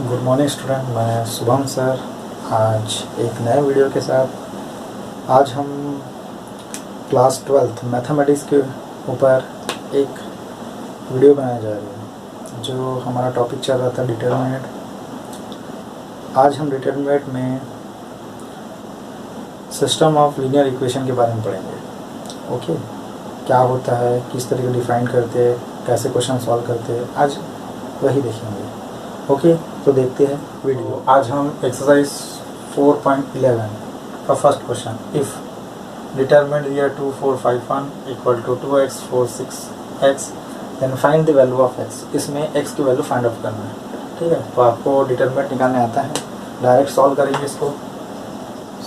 Good morning student, मैं Shubham sir. आज एक नए वीडियो के साथ आज हम क्लास 12th मैथमेटिक्स के ऊपर एक वीडियो बनाने जा रहे हैं। जो हमारा टॉपिक चल रहा था डिटरमिनेंट। आज हम डिटरमिनेंट में सिस्टम ऑफ लीनियर इक्वेशन के बारे में पढ़ेंगे। ओके, क्या होता है, किस तरीके डिफाइन करते हैं, कैसे क्वेश्चन सॉल्व करते हैं, आज वही देखेंगे। ओके, तो देखते हैं वीडियो। आज हम एक्सरसाइज 4.11 का फर्स्ट क्वेश्चन, इफ़ डिटरमिनेंट ईयर 2 4 5 1 equal to 2x 4 6x then find the value of x। इसमें x की वैल्यू फाइंड आउट करना है। ठीक है, तो आपको डिटरमिनेंट निकालने आता है, डायरेक्ट सॉल्व करेंगे इसको।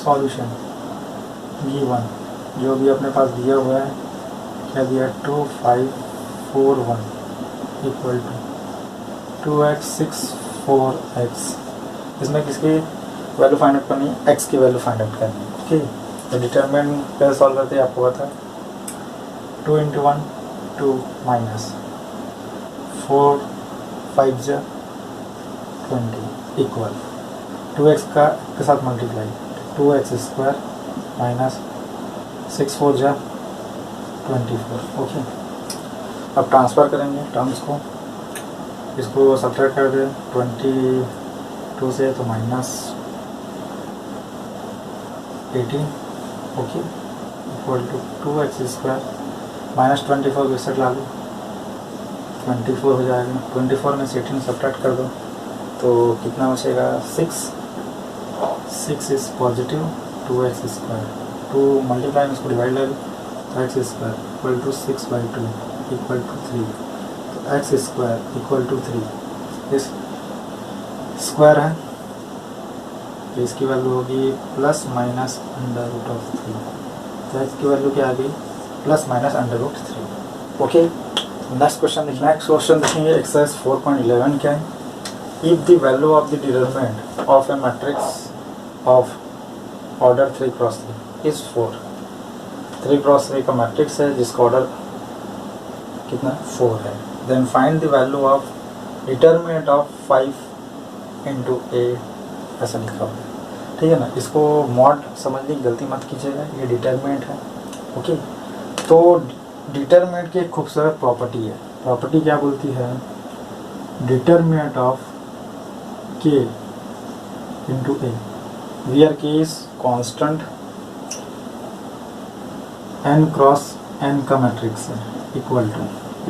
सॉल्यूशन गिवन जो भी अपने पास दिया हुआ है, क्या दिया, 2 5 4 1 इक्वल टू 2x 6 4x। इसमें किसकी वैल्यू फाइंड आउट करनी है, x की वैल्यू फाइंड आउट करनी है। ओके, तो डिटरमिनेंट कैसे सॉल्व करते हैं आपको पता है। 2 × 1 2 माइनस 4 5 जा 20 इक्वल 2x का के साथ मल्टीप्लाई 2x² माइनस 6 4 जा 24। ओके, अब ट्रांसफ़र करेंगे टर्म्स को, इसको सब्ट्रैक्ट कर दें 22 से, तो minus 18। Okay, equal to 2x² minus 24 को इससे ला लो 24 हो जाएगा। 24 में से 18 सब्ट्रैक्ट कर दो तो कितना बचेगा, 6 इज़ पॉजिटिव 2x², 2 मल्टीप्लाई में इसको डिवाइड ले लो तो x² equal to 6/2 equal to 3। x² equal to 3 इस स्क्वायर है तो इसकी वैल्यू होगी प्लस माइनस √3। तो x की वैल्यू क्या आ गई, plus minus √3। Okay, next question देखेंगे। एक्सरसाइज 4.11 क्या है, if the value of the determinant of a matrix of order 3×3 is 4। 3×3 का मैट्रिक्स है जिसका ऑर्डर कितना 4 है। Then find the value of determinant of 5 × a, ऐसा लिखा हुआ है। ठीक है ना, इसको मॉड समझने की गलती मत कीजिएगा, ये डिटरमिनेंट है। ओके, तो डिटरमिनेंट की एक खूबसूरत प्रॉपर्टी है। प्रॉपर्टी क्या बोलती है, determinant of k × a where k is constant n × n का मैट्रिक्स है इक्वल टू,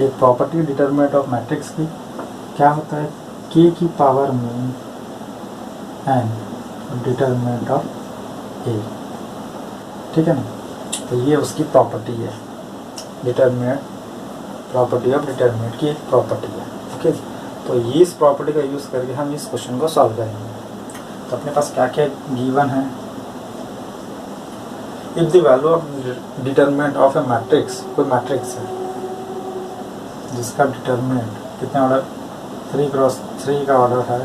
एक प्रॉपर्टी डिटरमिनेंट ऑफ मैट्रिक्स की क्या होता है, k की पावर में n डिटरमिनेंट ऑफ a। ठीक है ना, तो ये उसकी प्रॉपर्टी है, डिटरमिनेंट प्रॉपर्टी ऑफ डिटरमिनेंट की एक प्रॉपर्टी है। ओके, तो ये इस प्रॉपर्टी का यूज़ करके हम इस क्वेश्चन को सॉल्व करेंगे। तो अपने पास क्या क्या गिवन है, if the value of determinant of a matrix, कोई मैट्रिक्स है जिसका डिटरमिनेंट कितने ऑर्डर 3×3 का ऑर्डर है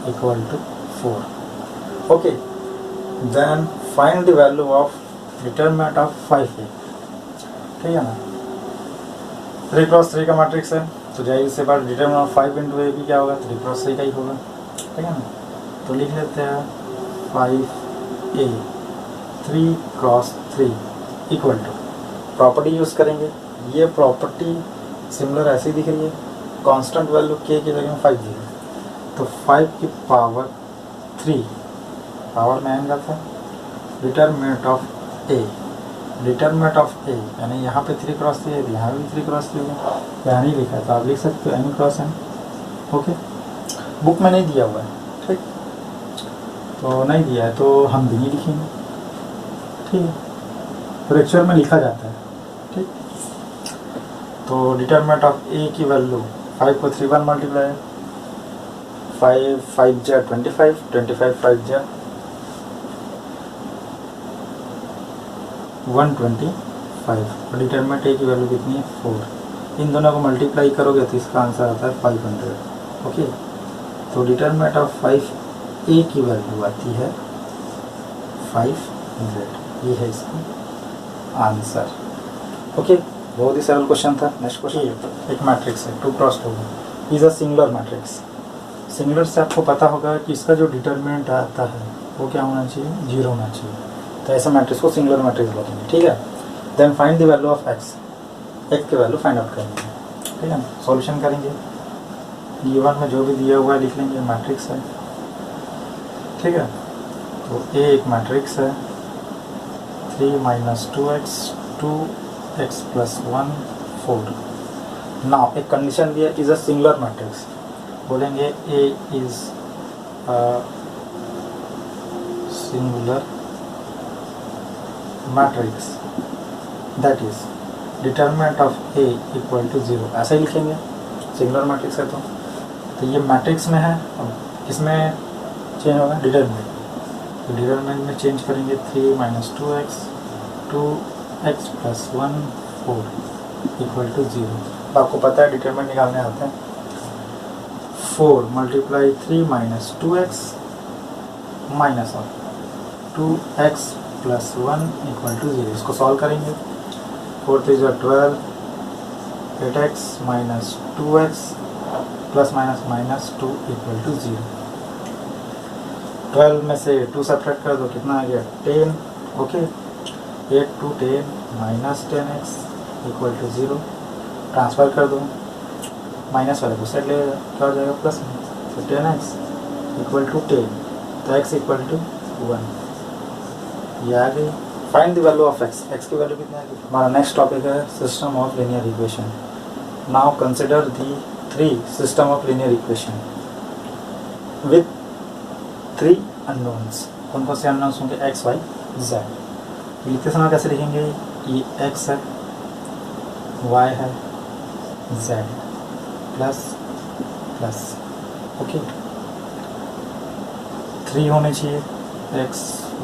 equal to 4। Okay, then find the value of determinant of 5a। ठीक है ना, 3×3 का मैट्रिक्स है तो जाहिर सी बात डिटरमिनेंट ऑफ 5 × a भी क्या होगा, 3×3 का ही होगा। ठीक है ना, तो लिख लेते हैं 5a 3×3 equal to, property use करेंगे। ये प्रॉपर्टी सिमिलर ऐसे ही दिख रही है, कांस्टेंट वैल्यू k की जगह 5 दी है तो 5 की पावर 3 पावर में आएगा था determinant of a। Determinant of a यानी यहाँ पे 3×3 है, यहाँ भी 3×3 होगा, यहाँ नहीं लिखा है तो आप लिख सकते हो n×n। ओके, बुक में नहीं दिया हुआ है, ठीक, तो नहीं दिया है तो हम भी नहीं लिखेंगे। ठीक है, तो लेक्चर में लिखा जाता है। ठीक, तो डिटरमिनेंट ऑफ a की वैल्यू 5 को 3 बार मल्टीप्लाई 5 5 जा 25 25 5 जा 125। डिटरमिनेंट a की वैल्यू कितनी है 4। इन दोनों को मल्टीप्लाई करोगे तो इसका आंसर आता है 500। ओके, तो डिटरमिनेंट ऑफ 5a की वैल्यू आती है 500। ये है इसका आंसर। ओके, बहुत ही सरल क्वेश्चन था। नेक्स्ट क्वेश्चन, एक मैट्रिक्स है 2×2 is a singular matrix. Singular से आपको पता होगा कि इसका जो डिटरमिनेंट आता है वो क्या होना चाहिए, 0 होना चाहिए। तो ऐसा मैट्रिक्स को सिंगुलर मैट्रिक्स बोलेंगे, ठीक है। Then find the value of x, x की वैल्यू फाइंड आउट करेंगे, ठीक है। सॉल्यूशन करेंगे, गिवन में जो भी दिया हुआ है लिख लेंगे, मैट्रिक्स है, ठीक है। तो ए एक मैट्रिक्स है, 3 minus 2x 2x plus 1 4। Now एक कंडीशन दिया, इज अ सिंगुलर मैट्रिक्स, बोलेंगे A is singular matrix that is determinant of A equal to 0, ऐसा ही लिखेंगे, सिंगुलर मैट्रिक्स है तो ये मैट्रिक्स में है। अब इसमें चेंज होगा डिटरमिनेंट, तो डिटरमिनेंट में चेंज करेंगे, 3 minus 2x plus 1 4 equal to 0। आपको पता है डिटरमिनेंट निकालने आते हैं, 4 multiply 3 minus 2x minus of 2x plus 1 equal to 0। इसको सॉल्व करेंगे, 4 3 12, 8x minus 2x plus minus minus 2 equal to 0। 12 में से 2 सब्ट्रैक्ट कर दो, कितना आ गया 10, okay. 8 to 10 minus 10x equal to 0, transfer कर दो, माइनस वाले को साइड ले जाएगा, क्या हो जाएगा प्लस में, तो 10x इक्वल टू 10, तो x इक्वल टू 1, ये आ गई। Find the value of x, x की वैल्यू कितनी आ गई। हमारा नेक्स्ट टॉपिक है system of linear equation. Now consider the 3 system of linear equation with 3 unknowns. कौन कौन से अननोन्स होंगे, x y z। लिखते समय कैसे लिखेंगे, ये x है, y है, z प्लस प्लस, ओके। 3 होने चाहिए, x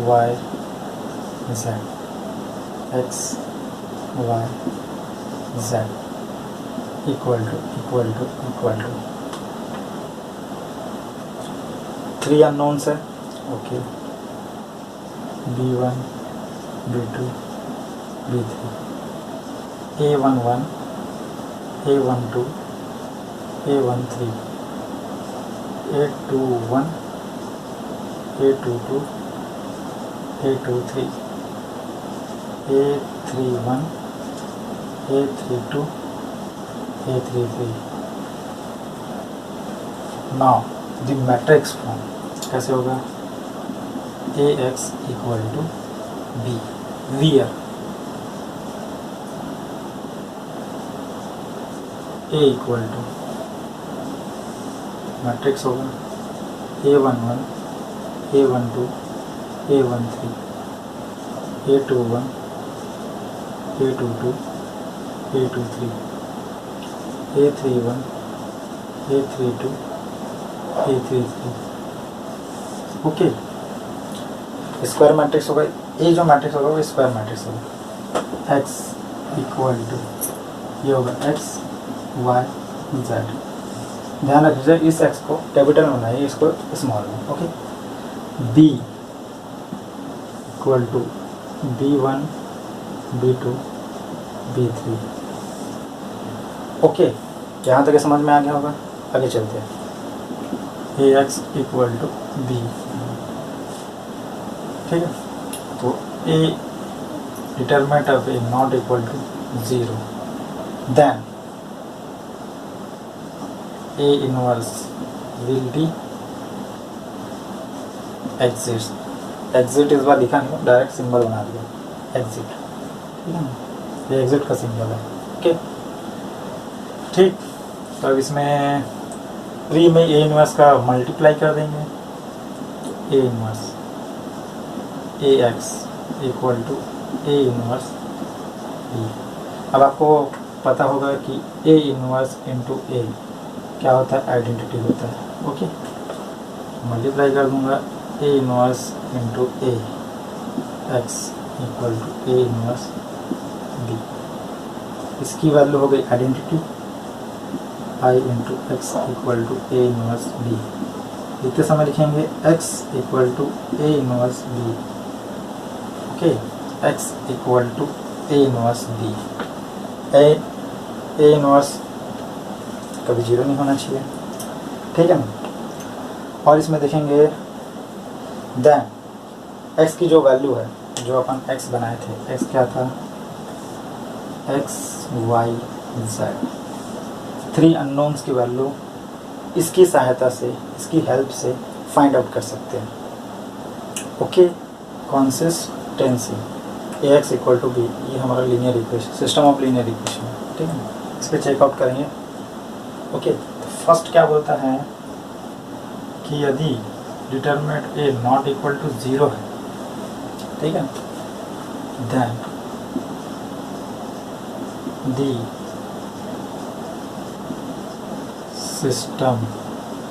y z, x y z equal to 3 unknowns है, okay. b1 b2 b3, a11 a12 a13 a21 a22 a23 a31 a32 a33। Now the matrix form कैसे होगा, ax equal to b, where a equal to matrix होगा a11 a12 a13 a21 a22 a23 a31 a32 a33, okay. Square matrix होगा, ये जो matrix होगा वो square matrix होगा। x equal to ये होगा x y z। ध्यान रखिए इस x को कैपिटल में बनाइए, इसको स्मॉल में, okay. b equal to b1 b2 b3, okay. यहाँ तक समझ में आ गया होगा, आगे चलते हैं। ax इक्वल टू b, ठीक है। तो a determinant of a not equal to 0, then a inverse will be exist इस बार लिखा नहीं, डायरेक्ट सिंबल बना दिया एग्जिट, ठीक है ना, ये एग्जिट का सिंबल है, ओके, ठीक। तो अब इसमें प्री में ए इनवर्स का मल्टीप्लाई कर देंगे, A inverse A X equal to A inverse B. अब आपको पता होगा कि ए इनवर्स इंटू ए क्या होता है, आइडेंटिटी होता है, ओके। मल्टीप्लाई कर दूंगा A inverse into A X equal to A inverse B. इसकी वैल्यू हो गई identity, I into X equal to A inverse B. लिखते समय लिखेंगे X equal to A inverse B, okay. X equal to A inverse B. A inverse कभी 0 नहीं होना चाहिए, ठीक है ना। और इसमें देखेंगे देन x की जो वैल्यू है, जो अपन x बनाए थे, x क्या था, x y z, 3 अननोन्स की वैल्यू इसकी सहायता से, इसकी हेल्प से फाइंड आउट कर सकते हैं। Okay, consistency ax equal to बी, ये हमारा linear equation, system of linear equation है, ठीक है। इस पर चेकआउट करेंगे। ओके, तो फर्स्ट क्या बोलता है कि यदि determinant a not equal to 0 है, ठीक है, then the system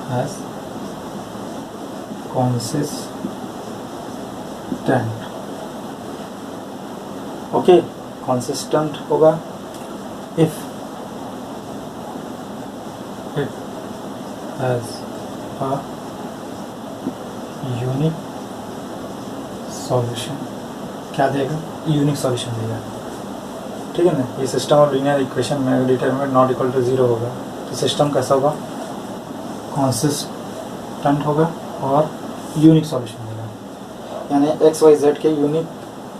has consistent, okay, consistent होगा if it has a unique solution। क्या देगा, यूनिक सॉल्यूशन देगा, ठीक है ना। ये सिस्टम ऑफ लीनियर इक्वेशन में डिटरमिनेंट नॉट इक्वल टू 0 होगा तो सिस्टम कैसा होगा, कॉन्सिस्टेंट होगा और यूनिक सॉल्यूशन देगा, यानी एक्स वाई जेड के यूनिक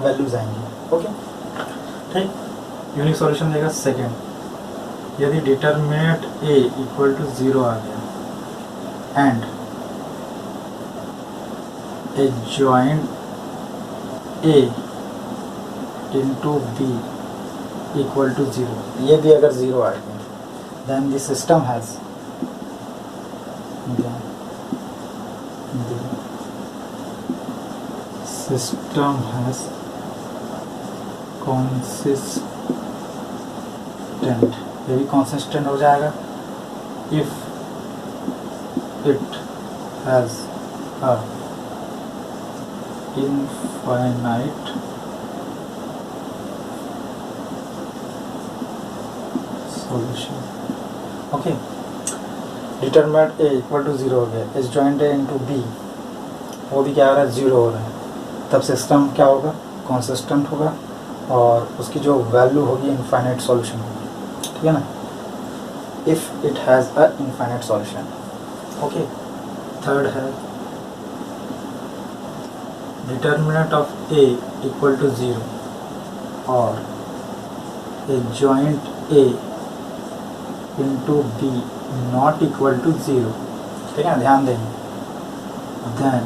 वैल्यूज आएंगे। ओके, ठीक, यूनिक सॉल्यूशन देगा। सेकेंड, यदि डिटरमिनेंट ए इक्वल टू 0 आ गया and adjoint A into B equal to 0, ये भी अगर 0 आ गया, then the system has consistent, ये भी consistent हो जाएगा if it has a infinite solution। Okay, determinant a equal to 0 हो गया, adjoint A into B, वो भी क्या हो रहा है, 0 हो रहा है, तब सिस्टम क्या होगा, कॉन्सिस्टेंट होगा और उसकी जो वैल्यू होगी इनफाइनाइट सॉल्यूशन होगी, ठीक है ना, if it has a infinite solution. Okay, third है determinant of A equal to 0 और adjoint A into B not equal to 0, ठीक है ना, ध्यान देंगे, then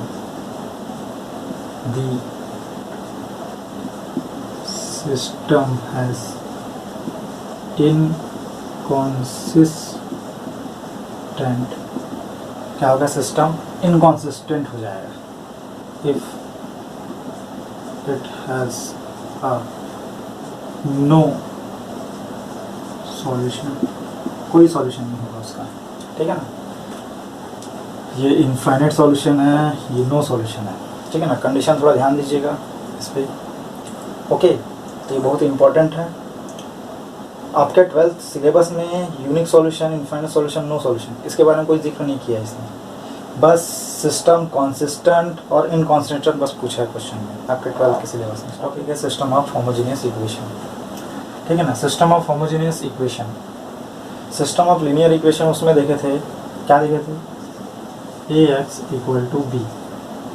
the system has inconsistent, क्या होगा, सिस्टम इनकॉन्सिस्टेंट हो जाएगा if it has a no solution, कोई सॉल्यूशन नहीं होगा उसका, ठीक है ना। ये इनफाइनाइट सॉल्यूशन है, ये नो सॉल्यूशन है, ठीक है ना। कंडीशन थोड़ा ध्यान दीजिएगा इस पर। ओके, तो ये बहुत इंपॉर्टेंट है आपके 12th सिलेबस में। Unique solution, infinite solution, no solution, इसके बारे में कोई जिक्र नहीं किया इसने, बस सिस्टम कॉन्सिस्टेंट और इनकॉन्सिस्टेंट बस पूछा है क्वेश्चन में आपके 12th के सिलेबस में। टॉपिक है सिस्टम ऑफ होमोजेनियस इक्वेशन, ठीक है ना। System of homogeneous equation, system of linear equation उसमें देखे थे, क्या देखे थे, A X equal to B,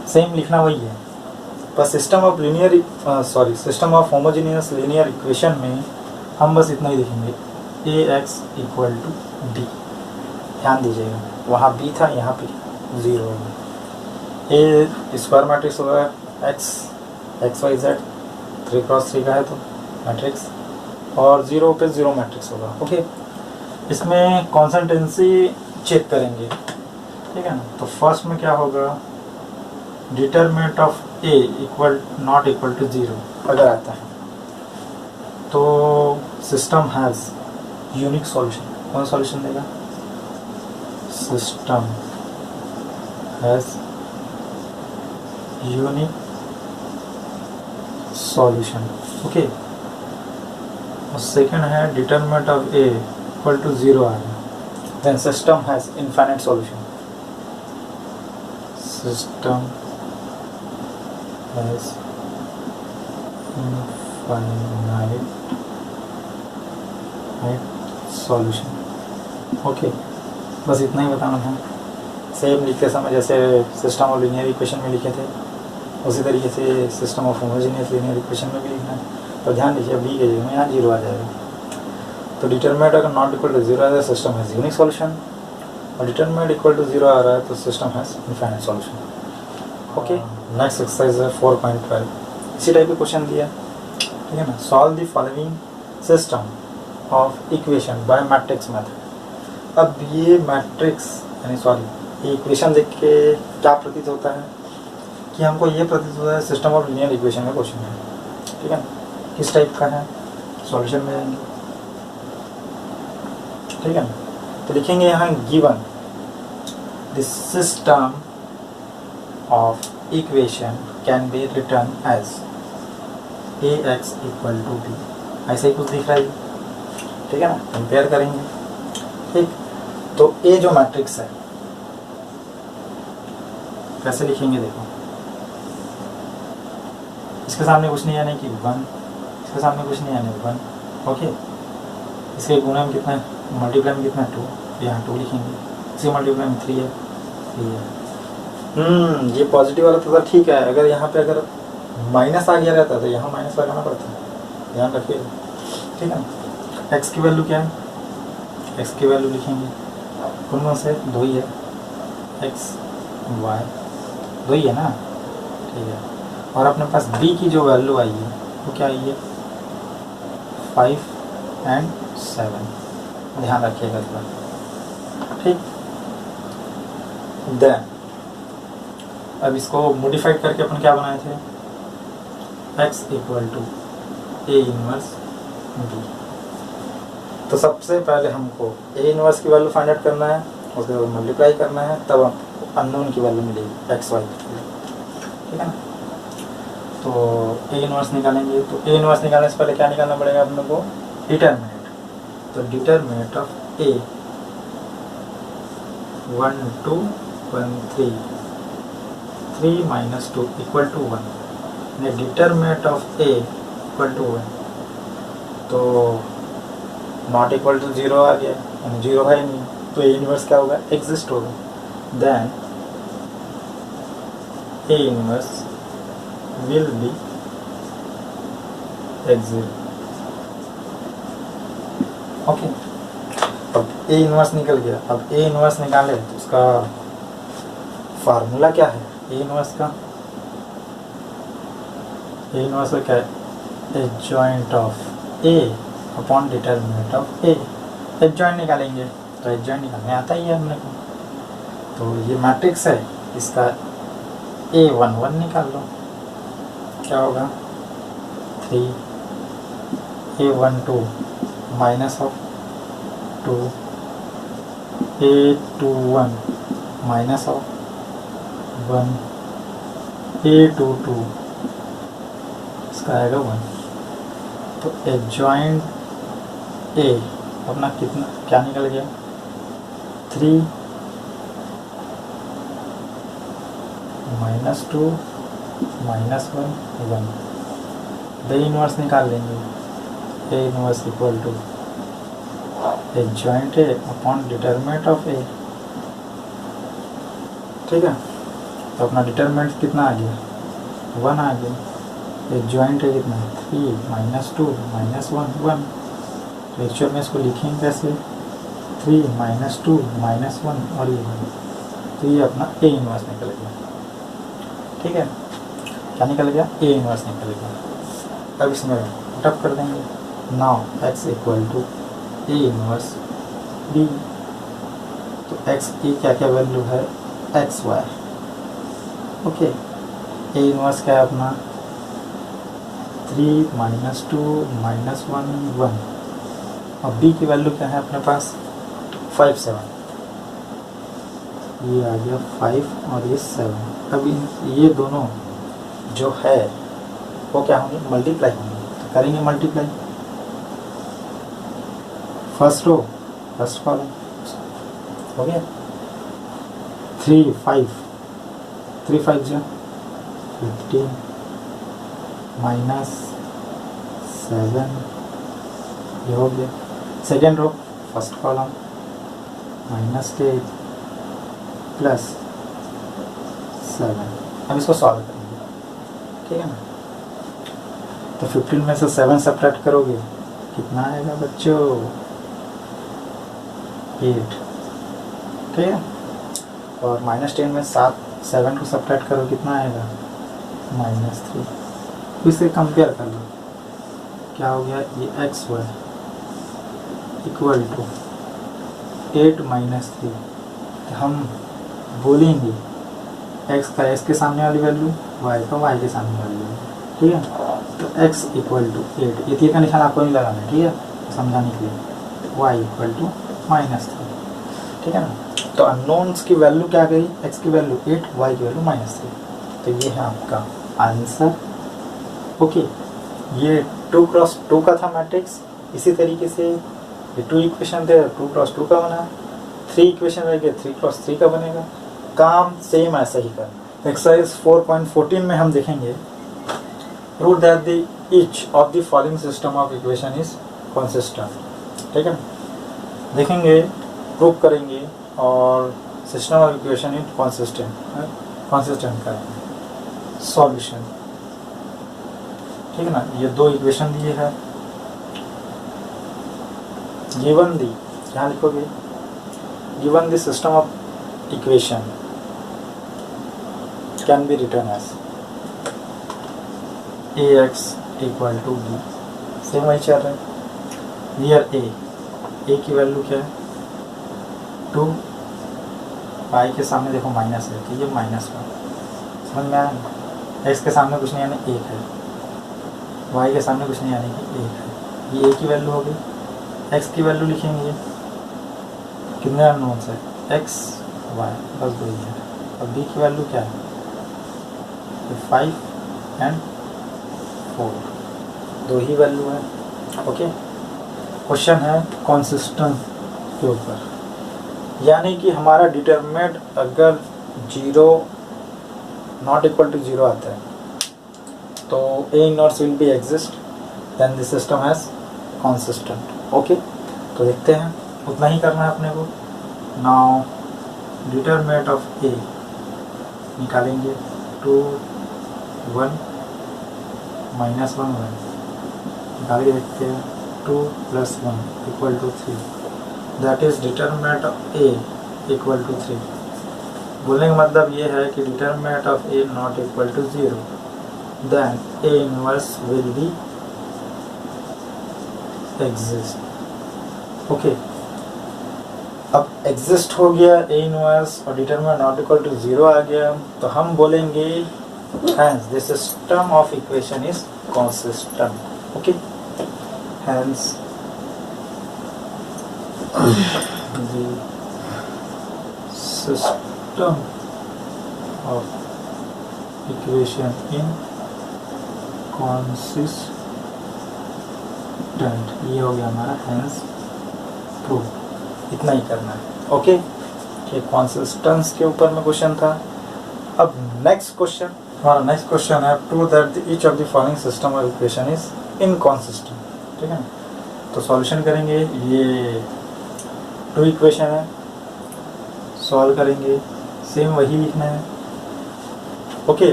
same लिखना वही है, बस system of linear system of homogeneous linear equation में हम बस इतना ही लिखेंगे, A X equal to B. ध्यान दीजिएगा, वहाँ बी था, यहाँ पे 0 होगा। ए स्क्वायर मैट्रिक्स होगा, एक्स वाई जेड 3x3 का है तो मैट्रिक्स, और 0 पे 0 मैट्रिक्स होगा। ओके, इसमें कॉन्सिस्टेंसी चेक करेंगे, ठीक है ना। तो फर्स्ट में क्या होगा, determinant of A equal not equal to 0 अगर आता है तो सिस्टम हैज़ यूनिक सॉल्यूशन। कौन सॉल्यूशन देगा, system has unique solution. Okay, और सेकेंड है determinant of A equal to 0 आ गया, then system has infinite solution. System has infinite solution. Okay, बस इतना ही बताना था। सेम लिखते समय जैसे सिस्टम ऑफ लीनियर इक्वेशन में लिखे थे उसी तरीके से system of homogeneous linear equation में भी लिखना है। तो ध्यान दीजिए बी के जगह में यहाँ 0 आ जाएगा। तो डिटरमिनेंट अगर नॉट इक्वल टू 0 आ जाए सिस्टम हैज़ यूनिक सॉल्यूशन, और डिटरमिनेंट इक्वल टू 0 आ रहा है तो system has infinite solution. Okay, next exercise है 4.12। इसी टाइप का क्वेश्चन दिया, ठीक है ना। Solve the following system of equation by matrix method. अब ये मैट्रिक्स यानी सॉरी ये इक्वेशन देख के क्या प्रतीत होता है कि हमको ये प्रतीत होता है सिस्टम ऑफ लीनियर इक्वेशन का क्वेश्चन है, ठीक है। किस टाइप का है, सॉल्यूशन में जाएंगे, ठीक है ना। तो लिखेंगे यहाँ given the system of equation can be written as ax equal to b, ऐसे ही कुछ दिख रहा है, ठीक है ना। कंपेयर करेंगे, ठीक। तो ए जो मैट्रिक्स है कैसे लिखेंगे, देखो इसके सामने कुछ नहीं आने की 1, इसके सामने कुछ नहीं आने 1, ओके। इसके गुणा में कितना है, मल्टीप्लाई में कितना है 2, यहाँ 2 लिखेंगे। इसके मल्टीप्लाई में 3 है, 3 है। ये पॉजिटिव वाला तो ठीक है, अगर यहाँ पे अगर माइनस आ गया रहता तो यहाँ माइनस लगाना पड़ता है, ध्यान रखिएगा, ठीक है ना। एक्स की वैल्यू क्या है, एक्स की वैल्यू लिखेंगे कौन से 2 ही है, एक्स वाई 2 ही है ना, ठीक है। और अपने पास बी की जो वैल्यू आई है वो क्या आई है 5 एंड 7, ध्यान रखिएगा इस बार, ठीक। देन अब इसको मॉडिफाइड करके अपन क्या बनाए थे, x equal to A inverse B. तो सबसे पहले हमको ए इनवर्स की वैल्यू फाइंड आउट करना है, उसके बाद मल्टीप्लाई करना है, तब हमको अननोन की वैल्यू मिलेगी एक्स वाई, ठीक है ना। तो ए इनवर्स निकालेंगे, तो ए इनवर्स निकालने से पहले क्या निकालना पड़ेगा अपने को, डिटरमिनेंट। तो determinant of A 1 2 1 3 3 minus 2 equal to 1, determinant of A equal to 1, तो नॉट इक्वल टू 0 आ गया, यानी 0 है नहीं, तो ए इनवर्स क्या होगा, एग्जिस्ट होगा। Then A inverse will be exist, okay. अब ए इनवर्स निकल गया, अब ए इनवर्स निकाले तो उसका फार्मूला क्या है ए इनवर्स का, ए इनवर्स का क्या है, adjoint of A upon determinant of A. Adjoint निकालेंगे तो एडजॉइंट निकालने आता ही है हमने को, तो ये मैट्रिक्स है, इसका A11 निकाल लो, क्या होगा 3 A12 minus of 2 A21 minus of 1 A22 इसका आएगा 1। तो एडजॉइंट ए अपना कितना क्या निकल गया 3 माइनस 2 माइनस 1 1। द इनवर्स निकाल लेंगे, A inverse equal to adjoint A upon determinant of A, ठीक है। तो अपना डिटरमिनेंट कितना आ गया 1 आ गया, एडजॉइंट है कितना 3 माइनस 2 माइनस 1 1। तो एक्चुअल में इसको लिखेंगे कैसे 3 माइनस 2 माइनस 1 और ये 1, तो ये अपना ए इनवर्स निकल गया, ठीक है। क्या निकल गया ए इनवर्स निकल गया। अब इसमें टप कर देंगे, now X equal to A inverse B. तो एक्स की क्या क्या वैल्यू है X Y, okay. A inverse क्या है अपना 3 माइनस 2 माइनस 1 1, और बी की वैल्यू क्या है अपने पास 5 7, ये आ गया 5 और ये 7। अब ये दोनों जो है वो क्या होंगे मल्टीप्लाई होंगे, तो करेंगे multiply, first row first column हो गया 3 5 3 5 जो 15 माइनस 7, ये हो गया second row first column minus 8 plus 7। अब इसको सॉल्व करेंगे, ठीक है ना। तो 15 में से 7 सब्ट्रैक्ट करोगे, कितना आएगा बच्चों? 8, ठीक है। और -10 में 7 को सब्ट्रैक्ट करो, कितना आएगा? -3। तो इसे कंपेयर कर लो, क्या हो गया? ये XY इक्वल टू 8 - 3। तो हम बोलेंगे x का x के सामने वाली वैल्यू, y का y के सामने वाली वैल्यू, ठीक है। तो x इक्वल टू 8, ये तीर का निशान आपको नहीं लगाना है, ठीक है, समझाने के लिए। y इक्वल टू -3, ठीक है ना। तो अननोन्स की वैल्यू क्या गई? x की वैल्यू 8, y की वैल्यू -3। तो ये है आपका आंसर। ओके, ये 2x2 का था मैट्रिक्स। इसी तरीके से ये 2 इक्वेशन थे, 2x2 का बना। 3 इक्वेशन रह गए, 3x3 का बनेगा। काम सेम ऐसा ही कर। एक्सरसाइज 4.14 में हम देखेंगे, prove that the each of the following system of equation is consistent, ठीक है। देखेंगे, प्रूव करेंगे और system of equation is consistent करेंगे। सॉल्यूशन, ठीक है ना। ये 2 इक्वेशन दिए है, गिवन दी, क्या लिखोगे? Given the system of equation can be written as ax equal to b। Same वही चल रहा है। नियर a की वैल्यू क्या है? 2। पाई के सामने देखो माइनस है, तो ये -1। समझ में आया? x के सामने कुछ नहीं यानी 1 है, y के सामने कुछ नहीं यानी कि 1 है। ये a की वैल्यू हो गई। x की वैल्यू लिखेंगे, कितने अननोन्स है? x, y, बस 2 ही है। और b की वैल्यू क्या है? 5 एंड 4, 2 ही वैल्यू है। ओके, क्वेश्चन है कंसिस्टेंट के ऊपर, यानी कि हमारा डिटरमिनेंट अगर 0 नॉट इक्वल टू 0 आता है तो A inverse will be exist, then the system has consistent. Okay, तो देखते हैं, उतना ही करना है अपने को। नाउ डिटरमिनेंट ऑफ A निकालेंगे, 2 1 -1 1 निकाल के देखते हैं। 2 + 1 = 3, that is determinant of A equal to 3। बोलने का मतलब ये है कि determinant of A not equal to 0, then A inverse will be exist. Okay, अब एग्जिस्ट हो गया A इनवर्स और डिटरमिनेंट नॉट इक्वल टू 0 आ गया, तो हम बोलेंगे hence the system of equation is consistent. Okay, hence the system of equation in consistent, ये हो गया हमारा hence proof। इतना ही करना है। ओके, ये कंसिस्टेंस के ऊपर में क्वेश्चन था। अब नेक्स्ट क्वेश्चन, हमारा नेक्स्ट क्वेश्चन है prove that each of the following system of equation is inconsistent, ठीक है। तो सॉल्यूशन करेंगे, ये 2 इक्वेशन है, सॉल्व करेंगे, सेम वही लिखना है। ओके,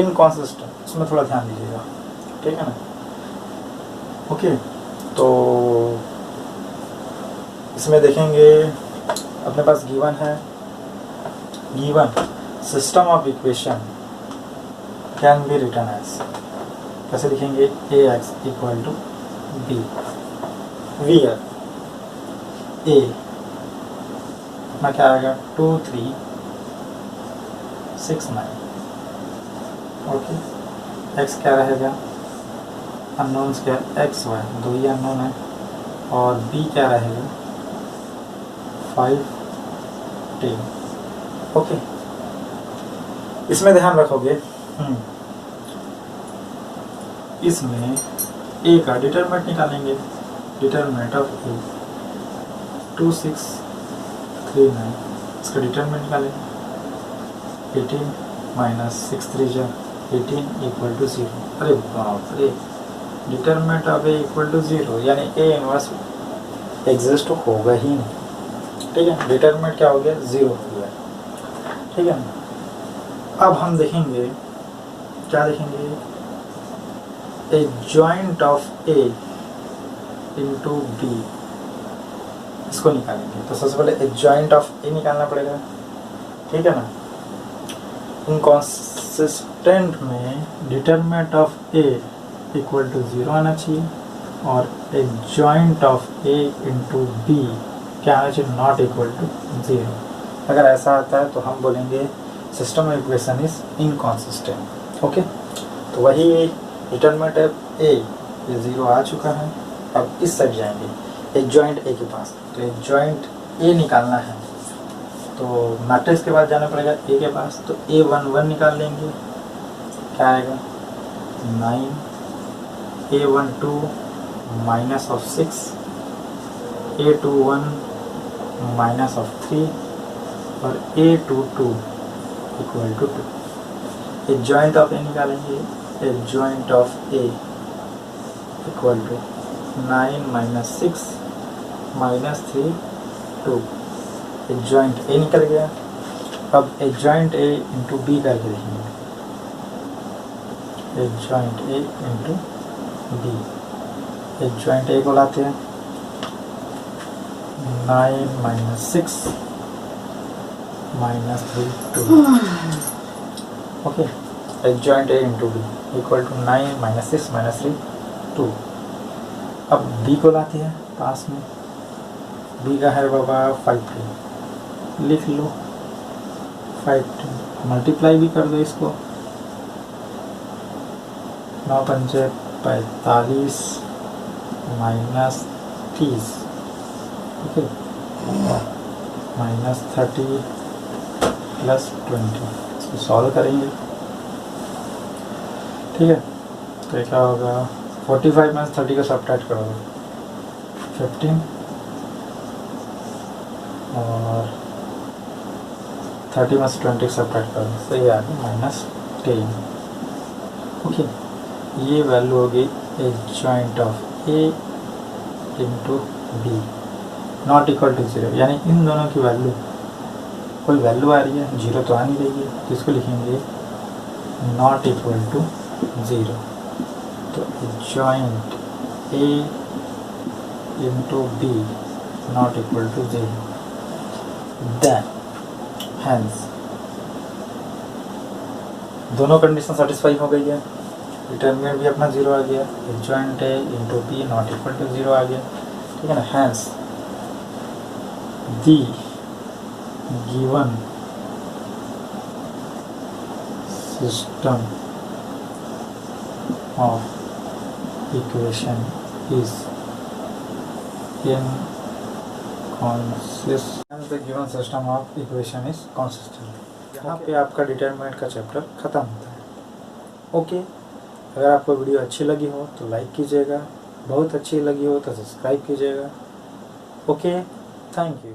इनकंसिस्टेंट, इसमें थोड़ा ध्यान दीजिएगा, ठीक है ना। ओके, तो इसमें देखेंगे अपने पास गिवन है, given system of equation can be written as, कैसे लिखेंगे? ax equal to b, where a में क्या आएगा? 2 3 6 9। ओके, x क्या रहेगा? अननोन्स क्या? x y, 2 ही अननोन है। और b क्या रहेगा? 5 10। ओके, इसमें ध्यान रखोगे, इसमें A का डिटरमिनेंट निकालेंगे, डिटरमिनेंट ऑफ A 2 6 3 9, इसका डिटरमिनेंट निकालेंगे। 18 - 6 3 18 इक्वल टू 0। अरे बाप रे, determinant of A equal to 0, यानी A इनवर्स एग्जिस्ट होगा ही नहीं, ठीक है। डिटरमिनेंट क्या हो गया? 0 हो गया। ठीक है ना। अब हम देखेंगे, क्या देखेंगे, adjoint of A into B, इसको निकालेंगे। तो सबसे पहले ए जॉइंट ऑफ ए निकालना पड़ेगा, ठीक है ना। इनकॉन्सिस्टेंट में determinant of A equal to 0 आना चाहिए और adjoint of A into B क्या आना चाहिए, नॉट इक्वल टू 0। अगर ऐसा आता है तो हम बोलेंगे system of equation is inconsistent. Okay, तो वही डिटरमिनेंट ऑफ ए, ये 0 आ चुका है। अब इस साइड जाएंगे, ए जॉइंट ए के पास, तो ए जॉइंट ए निकालना है तो मैट्रिक्स के बाद जाना पड़ेगा ए के पास। तो A11 निकाल लेंगे, क्या आएगा 9, A12 minus of 6, A21 minus of 3 और A22 equal to 2। Adjoint of A निकालेंगे, adjoint of A equal to 9 minus 6 minus 3 2। Adjoint A निकल गया। अब adjoint A into B करके देखेंगे, adjoint A into B. Adjoint A को लाते हैं, 9 minus 6 minus 3 2। Okay, adjoint A into B equal to 9 minus 6 minus 3 2। अब B को लाते हैं पास में, बी का है बाबा 5 लिख लो, 5 मल्टीप्लाई भी कर दो इसको, 9 पंचे 45 माइनस 30, ओके, माइनस 30 प्लस 20। इसको सॉल्व करेंगे, ठीक है। तो क्या होगा, 45 माइनस 30 का सब्ट्रैक्ट करोगे 15 और 30 माइनस 20 सब्ट्रैक्ट करो, तो ये आ गया माइनस 10। ओके, ये वैल्यू होगी adjoint of A into B not equal to 0, यानी इन दोनों की वैल्यू, कोई वैल्यू आ रही है, 0 तो आ नहीं रही है, तो इसको लिखेंगे नॉट इक्वल टू 0। तो joint A into B not equal to 0, then hence दोनों कंडीशन सेटिस्फाई हो गई है। डिटरमिनेंट भी अपना 0 आ गया, joint A into B not equal to 0 आ गया, ठीक है ना। Hence the given system of equation is inconsistent। the given system of equation is consistent। यहाँ पे आपका डिटरमिनेंट का चैप्टर ख़त्म होता है। ओके, अगर आपको वीडियो अच्छी लगी हो तो लाइक कीजिएगा, बहुत अच्छी लगी हो तो सब्सक्राइब कीजिएगा। Okay, thank you.